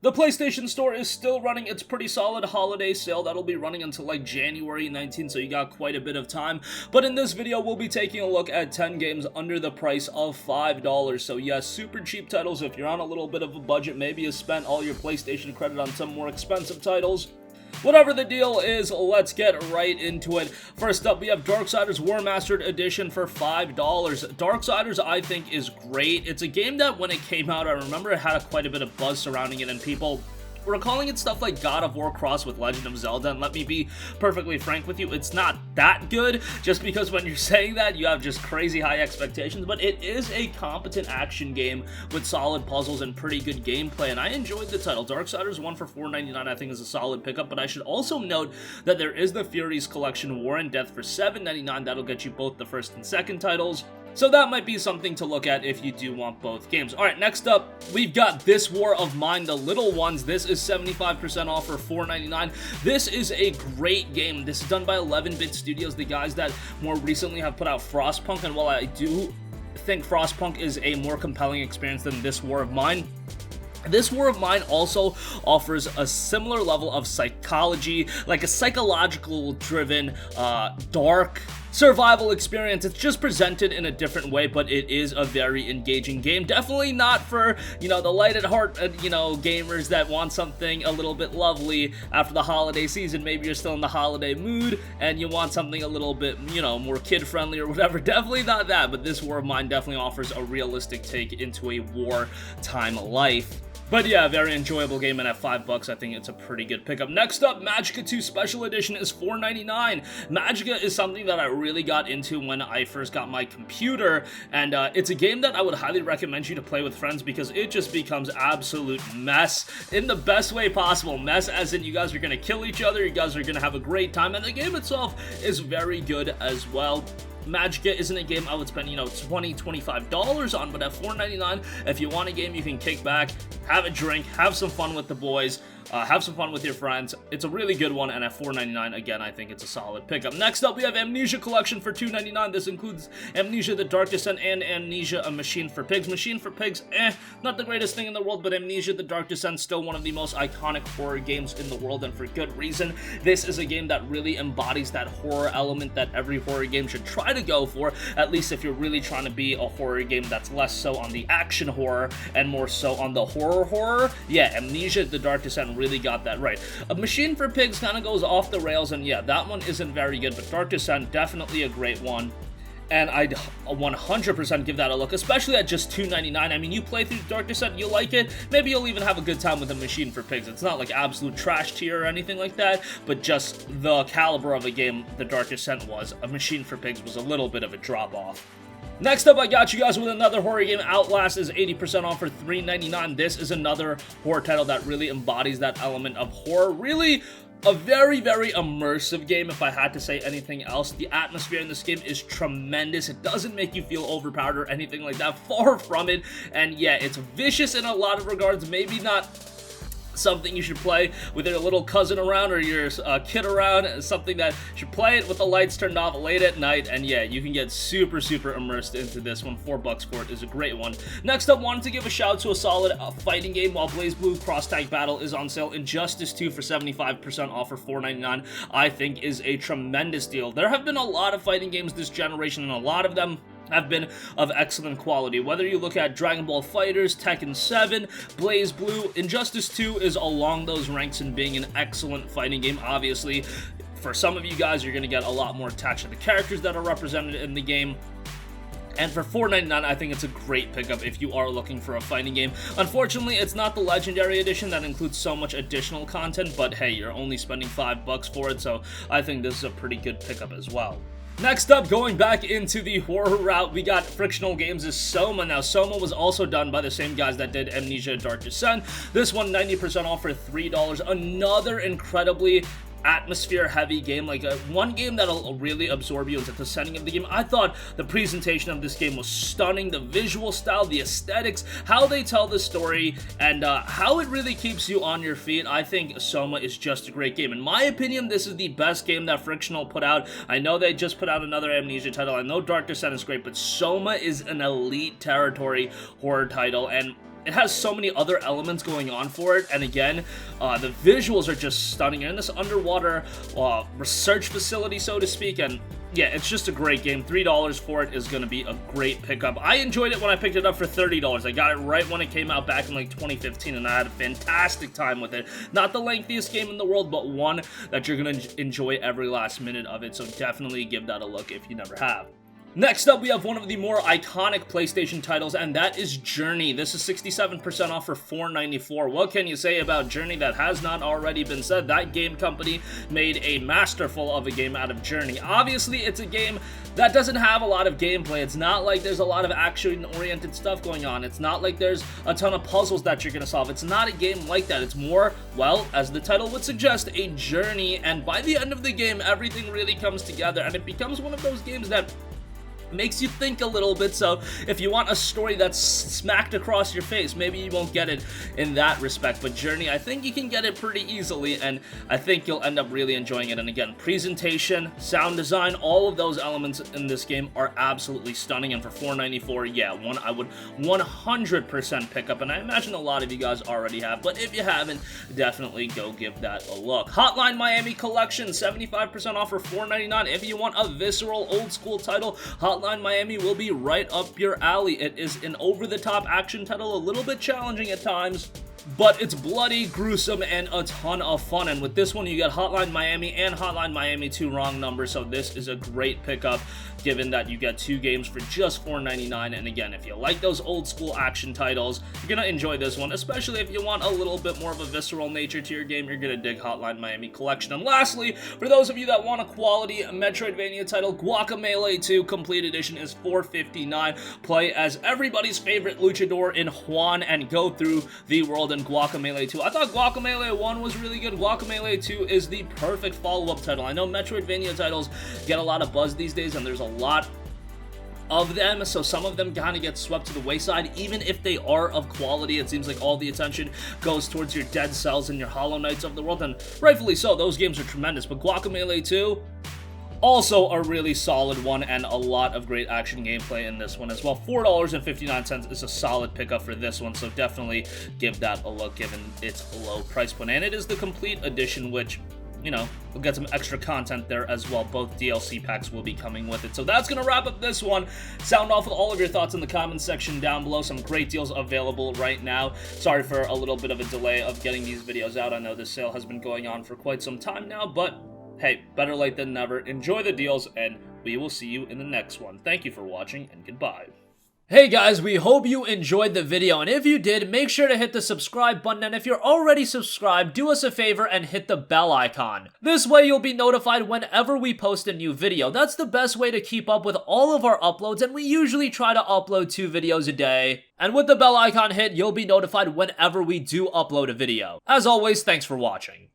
The PlayStation Store is still running its pretty solid holiday sale that'll be running until like January 19th, so you got quite a bit of time. But in this video, we'll be taking a look at 10 games under the price of $5. So yes, super cheap titles. If you're on a little bit of a budget, maybe you spent all your PlayStation credit on some more expensive titles. Whatever the deal is, let's get right into it. First up, we have Darksiders Warmastered Edition for $5. Darksiders, I think, is great. It's a game that when it came out, I remember it had quite a bit of buzz surrounding it, and people were calling it stuff like God of War cross with Legend of Zelda, and let me be perfectly frank with you, it's not that good, just because when you're saying that, you have just crazy high expectations, but it is a competent action game with solid puzzles and pretty good gameplay, and I enjoyed the title. Darksiders 1 for $4.99 I think is a solid pickup, but I should also note that there is the Furies Collection War and Death for $7.99, that'll get you both the first and second titles. So that might be something to look at if you do want both games. Alright, next up, we've got This War of Mine, The Little Ones. This is 75% off for $4.99. This is a great game. This is done by 11-Bit Studios, the guys that more recently have put out Frostpunk, and while I do think Frostpunk is a more compelling experience than This War of Mine, This War of Mine also offers a similar level of psychology, like a psychological driven, dark survival experience. It's just presented in a different way, but it is a very engaging game. Definitely not for, the light at heart, gamers that want something a little bit lovely after the holiday season. Maybe you're still in the holiday mood and you want something a little bit, more kid-friendly or whatever. Definitely not that, but This War of Mine definitely offers a realistic take into a wartime life. But yeah, very enjoyable game, and at $5, I think it's a pretty good pickup. Next up, Magicka II Special Edition is $4.99. Magicka is something that I really got into when I first got my computer, and it's a game that I would highly recommend you to play with friends because it just becomes absolute mess in the best way possible. Mess as in you guys are going to kill each other, you guys are going to have a great time, and the game itself is very good as well. Magicka isn't a game I would spend, $20, $25 on, but at $4.99, if you want a game you can kick back, have a drink, have some fun with the boys, have some fun with your friends. It's a really good one, and at $4.99, again, I think it's a solid pickup. Next up, we have Amnesia Collection for $2.99. This includes Amnesia: The Dark Descent and Amnesia: A Machine for Pigs. Machine for Pigs, not the greatest thing in the world, but Amnesia: The Dark Descent still one of the most iconic horror games in the world, and for good reason. This is a game that really embodies that horror element that every horror game should try to go for, at least if you're really trying to be a horror game that's less so on the action horror and more so on the horror. Yeah, Amnesia: The Dark Descent really got that right. A Machine for Pigs kind of goes off the rails, and yeah, that one isn't very good, but Dark Descent, definitely a great one. And I'd 100% give that a look, especially at just $2.99. I mean, you play through Dark Descent, you like it, maybe you'll even have a good time with A Machine for Pigs. It's not like absolute trash tier or anything like that, but just the caliber of a game the Dark Descent was. A Machine for Pigs was a little bit of a drop-off. Next up, I got you guys with another horror game. Outlast is 80% off for $3.99. This is another horror title that really embodies that element of horror. Really a very, very immersive game, if I had to say anything else. The atmosphere in this game is tremendous. It doesn't make you feel overpowered or anything like that. Far from it. And yeah, it's vicious in a lot of regards. Maybe not something you should play with your little cousin around or your kid around. Something that you should play it with the lights turned off late at night, and yeah, you can get super immersed into this one. $4 for it is a great one. Next up, wanted to give a shout to a solid fighting game while Blazblue Cross Tag Battle is on sale. Injustice 2 for 75% off for $4.99 I think is a tremendous deal. There have been a lot of fighting games this generation, and a lot of them have been of excellent quality. Whether you look at Dragon Ball FighterZ, Tekken 7, Blazblue, Injustice 2 is along those ranks in being an excellent fighting game. Obviously, for some of you guys, you're going to get a lot more attached to the characters that are represented in the game. And for $4.99, I think it's a great pickup if you are looking for a fighting game. Unfortunately, it's not the Legendary Edition that includes so much additional content, but hey, you're only spending $5 for it, so I think this is a pretty good pickup as well. Next up, going back into the horror route, we got Frictional Games' SOMA. Now, SOMA was also done by the same guys that did Amnesia: Dark Descent. This one, 90% off for $3. Another incredibly atmosphere-heavy game, like one game that'll really absorb you into the setting of the game. I thought the presentation of this game was stunning, the visual style, the aesthetics, how they tell the story, and how it really keeps you on your feet. I think SOMA is just a great game. In my opinion, this is the best game that Frictional put out. I know they just put out another Amnesia title. I know Dark Descent is great, but SOMA is an elite territory horror title, and it has so many other elements going on for it, and again, the visuals are just stunning. You're in this underwater research facility, so to speak, and yeah, it's just a great game. $3 for it is going to be a great pickup. I enjoyed it when I picked it up for $30. I got it right when it came out back in like 2015, and I had a fantastic time with it. Not the lengthiest game in the world, but one that you're going to enjoy every last minute of it, so definitely give that a look if you never have. Next up, we have one of the more iconic PlayStation titles, and that is Journey. This is 67% off for $4.94. What can you say about Journey that has not already been said? That game company made a masterful of a game out of Journey. Obviously, it's a game that doesn't have a lot of gameplay. It's not like there's a lot of action-oriented stuff going on. It's not like there's a ton of puzzles that you're gonna solve. It's not a game like that. It's more, well, as the title would suggest, a journey, and by the end of the game, everything really comes together, and it becomes one of those games that makes you think a little bit. So if you want a story that's smacked across your face, maybe you won't get it in that respect, but Journey, I think you can get it pretty easily, and I think you'll end up really enjoying it. And again, presentation, sound design, all of those elements in this game are absolutely stunning, and for $4.94, yeah, one I would 100% pick up, and I imagine a lot of you guys already have, but if you haven't, definitely go give that a look. Hotline Miami Collection, 75% off for $4.99. If you want a visceral old school title, Hotline Miami will be right up your alley. It is an over-the-top action title, a little bit challenging at times, but it's bloody, gruesome, and a ton of fun. And with this one, you get Hotline Miami and Hotline Miami 2 wrong number, so this is a great pickup, given that you get 2 games for just $4.99. And again, if you like those old school action titles, you're gonna enjoy this one, especially if you want a little bit more of a visceral nature to your game. You're gonna dig Hotline Miami Collection. And lastly, for those of you that want a quality Metroidvania title, Guacamelee 2 Complete Edition is $4.59. Play as everybody's favorite luchador in Juan and go through the world in Guacamelee 2. I thought Guacamelee 1 was really good. Guacamelee 2 is the perfect follow-up title. I know Metroidvania titles get a lot of buzz these days, and there's a lot of them, so some of them kind of get swept to the wayside. Even if they are of quality, it seems like all the attention goes towards your Dead Cells and your Hollow Knights of the world, and rightfully so. Those games are tremendous, but Guacamelee 2, also a really solid one, and a lot of great action gameplay in this one as well. $4.59 is a solid pickup for this one, so definitely give that a look given its low price point. And it is the complete edition, which, you know, we'll get some extra content there as well. Both DLC packs will be coming with it. So that's going to wrap up this one. Sound off with all of your thoughts in the comments section down below. Some great deals available right now. Sorry for a little bit of a delay of getting these videos out. I know this sale has been going on for quite some time now, but hey, better late than never. Enjoy the deals, and we will see you in the next one. Thank you for watching, and goodbye. Hey guys, we hope you enjoyed the video, and if you did, make sure to hit the subscribe button, and if you're already subscribed, do us a favor and hit the bell icon. This way you'll be notified whenever we post a new video. That's the best way to keep up with all of our uploads, and we usually try to upload 2 videos a day. And with the bell icon hit, you'll be notified whenever we do upload a video. As always, thanks for watching.